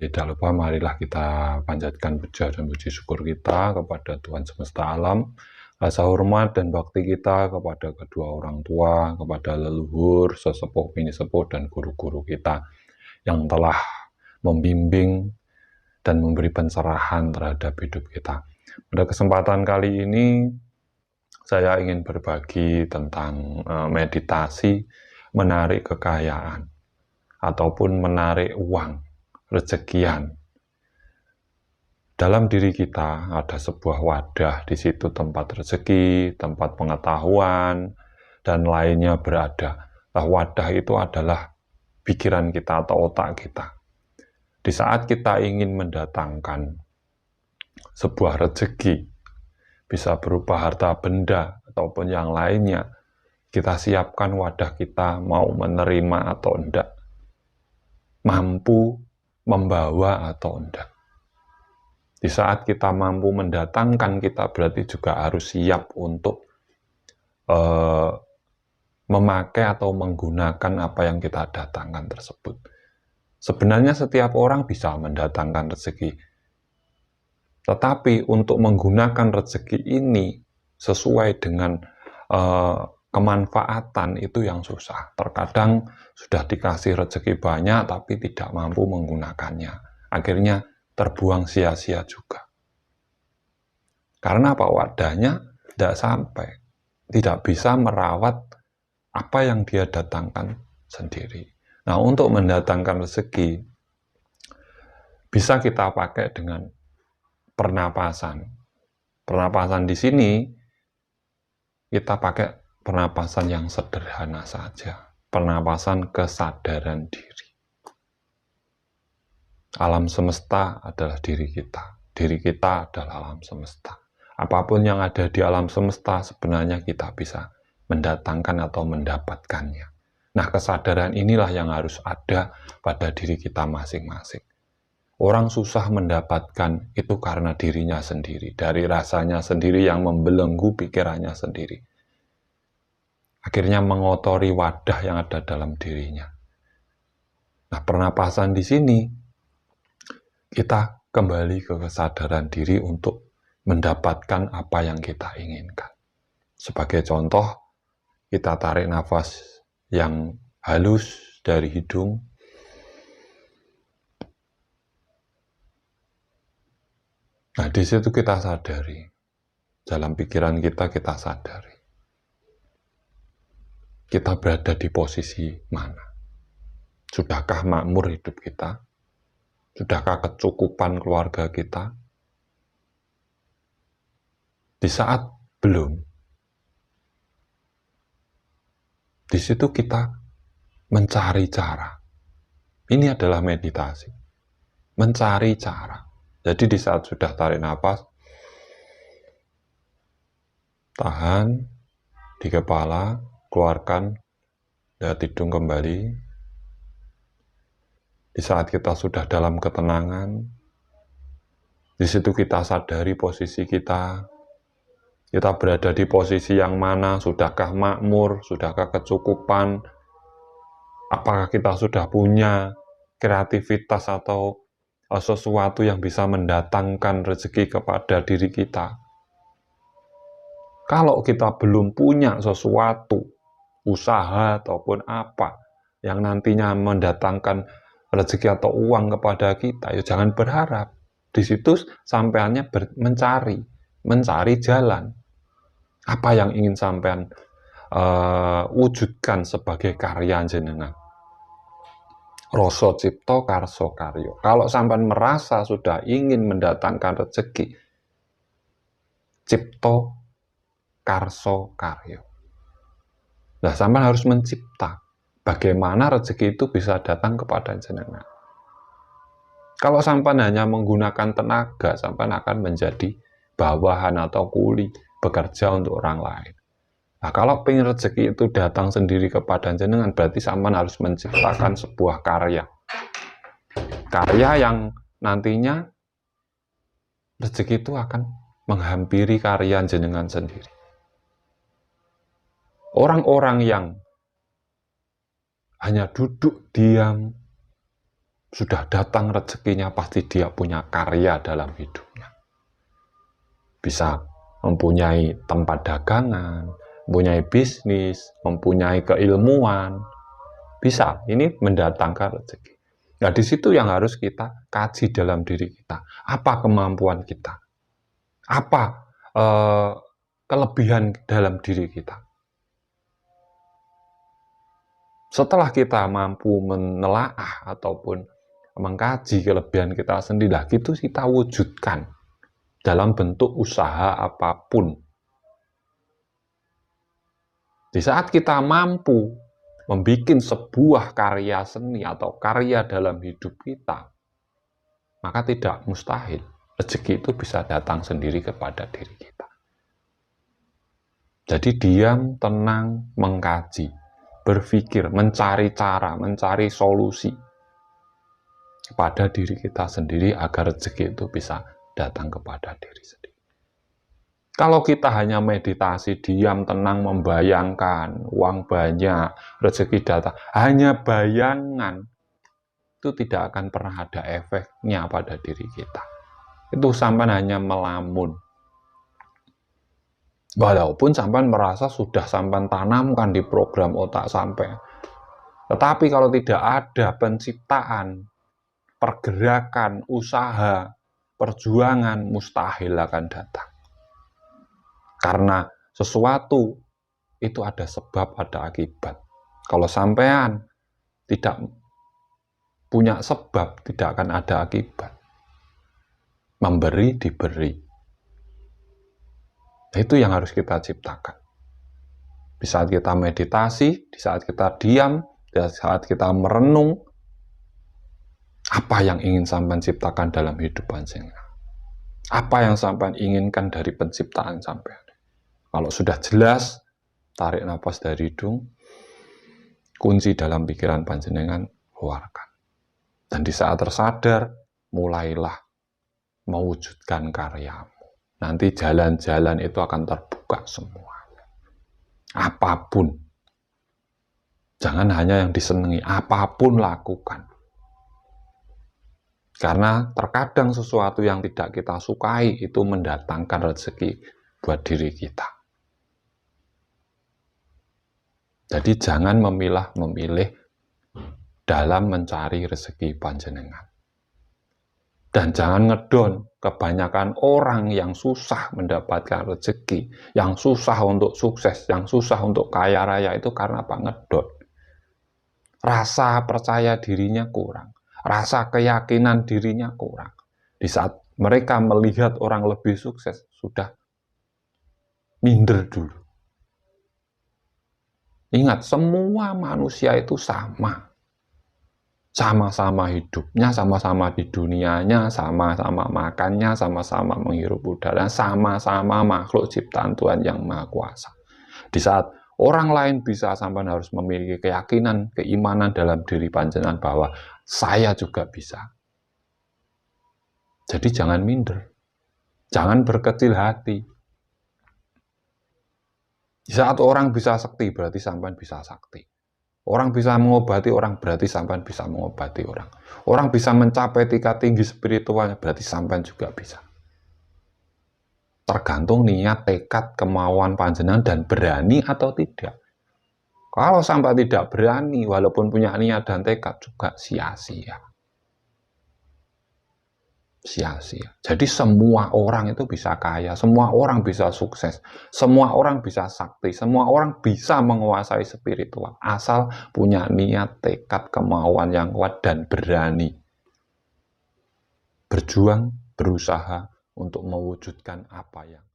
Tidak lupa marilah kita panjatkan puja dan puji syukur kita kepada Tuhan semesta alam, rasa hormat dan bakti kita kepada kedua orang tua, kepada leluhur, sesepuh, bini sepuh, dan guru-guru kita yang telah membimbing dan memberi pencerahan terhadap hidup kita. Pada kesempatan kali ini saya ingin berbagi tentang meditasi menarik kekayaan ataupun menarik uang, rezekian. Dalam diri kita ada sebuah wadah, di situ tempat rezeki, tempat pengetahuan, dan lainnya berada. Nah, wadah itu adalah pikiran kita atau otak kita. Di saat kita ingin mendatangkan sebuah rezeki, bisa berupa harta benda ataupun yang lainnya, kita siapkan wadah kita mau menerima atau enggak, mampu membawa atau enggak. Di saat kita mampu mendatangkan, kita berarti juga harus siap untuk memakai atau menggunakan apa yang kita datangkan tersebut. Sebenarnya setiap orang bisa mendatangkan rezeki, tetapi untuk menggunakan rezeki ini sesuai dengan kemanfaatan itu yang susah. Terkadang sudah dikasih rezeki banyak tapi tidak mampu menggunakannya. Akhirnya terbuang sia-sia juga. Karena apa? Wadahnya tidak sampai. Tidak bisa merawat apa yang dia datangkan sendiri. Nah, untuk mendatangkan rezeki bisa kita pakai dengan pernapasan. Pernapasan di sini kita pakai pernapasan yang sederhana saja. Pernapasan kesadaran diri. Alam semesta adalah diri kita. Diri kita adalah alam semesta. Apapun yang ada di alam semesta sebenarnya kita bisa mendatangkan atau mendapatkannya. Nah, kesadaran inilah yang harus ada pada diri kita masing-masing. Orang susah mendapatkan itu karena dirinya sendiri, dari rasanya sendiri yang membelenggu pikirannya sendiri. Akhirnya mengotori wadah yang ada dalam dirinya. Nah, pernapasan di sini kita kembali ke kesadaran diri untuk mendapatkan apa yang kita inginkan. Sebagai contoh, kita tarik nafas yang halus dari hidung. Nah, di situ kita sadari. Dalam pikiran kita sadari. Kita berada di posisi mana? Sudahkah makmur hidup kita? Sudahkah kecukupan keluarga kita? Di saat belum, di situ kita mencari cara. Ini adalah meditasi. Mencari cara. Jadi di saat sudah tarik nafas, tahan di kepala, keluarkan dari hidung kembali. Di saat kita sudah dalam ketenangan, di situ kita sadari posisi kita. Kita berada di posisi yang mana, sudahkah makmur, sudahkah kecukupan, apakah kita sudah punya kreativitas atau sesuatu yang bisa mendatangkan rezeki kepada diri kita. Kalau kita belum punya sesuatu, usaha ataupun apa, yang nantinya mendatangkan rezeki atau uang kepada kita, ya jangan berharap. Di situ sampeannya mencari jalan. Apa yang ingin sampean wujudkan sebagai karya jenengan. Rasa cipta karso karyo. Kalau sampean merasa sudah ingin mendatangkan rezeki, cipta karso karyo. Nah, sampean harus mencipta. Bagaimana rezeki itu bisa datang kepada jenengan. Kalau sampean hanya menggunakan tenaga, sampean akan menjadi bawahan atau kuli, bekerja untuk orang lain. Nah, kalau pengen rezeki itu datang sendiri kepada jenengan, berarti sampean harus menciptakan sebuah karya. Karya yang nantinya rezeki itu akan menghampiri karya jenengan sendiri. Orang-orang yang hanya duduk diam, sudah datang rezekinya, pasti dia punya karya dalam hidupnya. Bisa mempunyai tempat dagangan, mempunyai bisnis, mempunyai keilmuan. Bisa, ini mendatangkan rezeki. Nah, di situ yang harus kita kaji dalam diri kita. Apa kemampuan kita? Apa kelebihan dalam diri kita? Setelah kita mampu menelaah ataupun mengkaji kelebihan kita sendiri, itu kita wujudkan dalam bentuk usaha apapun. Di saat kita mampu membuat sebuah karya seni atau karya dalam hidup kita, maka tidak mustahil rezeki itu bisa datang sendiri kepada diri kita. Jadi diam, tenang, mengkaji, berpikir, mencari cara, mencari solusi kepada diri kita sendiri agar rezeki itu bisa datang kepada diri sendiri. Kalau kita hanya meditasi, diam, tenang, membayangkan uang banyak, rezeki datang, hanya bayangan, itu tidak akan pernah ada efeknya pada diri kita. Itu sampai hanya melamun. Walaupun sampai merasa sudah sampai tanamkan di program otak sampai. Tetapi kalau tidak ada penciptaan, pergerakan, usaha, perjuangan, mustahil akan datang. Karena sesuatu itu ada sebab, ada akibat. Kalau sampean tidak punya sebab, tidak akan ada akibat. Memberi, diberi. Itu yang harus kita ciptakan. Di saat kita meditasi, di saat kita diam, di saat kita merenung, apa yang ingin sampean ciptakan dalam hidup panjenengan? Apa yang sampean inginkan dari penciptaan sampean? Kalau sudah jelas, tarik nafas dari hidung, kunci dalam pikiran panjenengan, keluarkan. Dan di saat tersadar, mulailah mewujudkan karyamu. Nanti jalan-jalan itu akan terbuka semua. Apapun. Jangan hanya yang disenangi, apapun lakukan. Karena terkadang sesuatu yang tidak kita sukai itu mendatangkan rezeki buat diri kita. Jadi jangan memilah-memilih dalam mencari rezeki panjenengan. Dan jangan ngedon, kebanyakan orang yang susah mendapatkan rezeki, yang susah untuk sukses, yang susah untuk kaya raya itu karena apa? Ngedon. Rasa percaya dirinya kurang, rasa keyakinan dirinya kurang. Di saat mereka melihat orang lebih sukses, sudah minder dulu. Ingat, semua manusia itu sama. Sama-sama hidupnya, sama-sama di dunianya, sama-sama makannya, sama-sama menghirup udara, sama-sama makhluk ciptaan Tuhan yang Maha Kuasa. Di saat orang lain bisa, sampai harus memiliki keyakinan, keimanan dalam diri panjenengan bahwa saya juga bisa. Jadi jangan minder, jangan berkecil hati. Di saat orang bisa sakti, berarti sampai bisa sakti. Orang bisa mengobati orang, berarti sampean bisa mengobati orang. Orang bisa mencapai tingkat tinggi spiritualnya, berarti sampean juga bisa. Tergantung niat, tekad, kemauan panjenengan dan berani atau tidak. Kalau sampai tidak berani, walaupun punya niat dan tekad, juga sia-sia. Sia-sia. Jadi semua orang itu bisa kaya, semua orang bisa sukses, semua orang bisa sakti, semua orang bisa menguasai spiritual, asal punya niat, tekad, kemauan yang kuat dan berani berjuang, berusaha untuk mewujudkan apa yang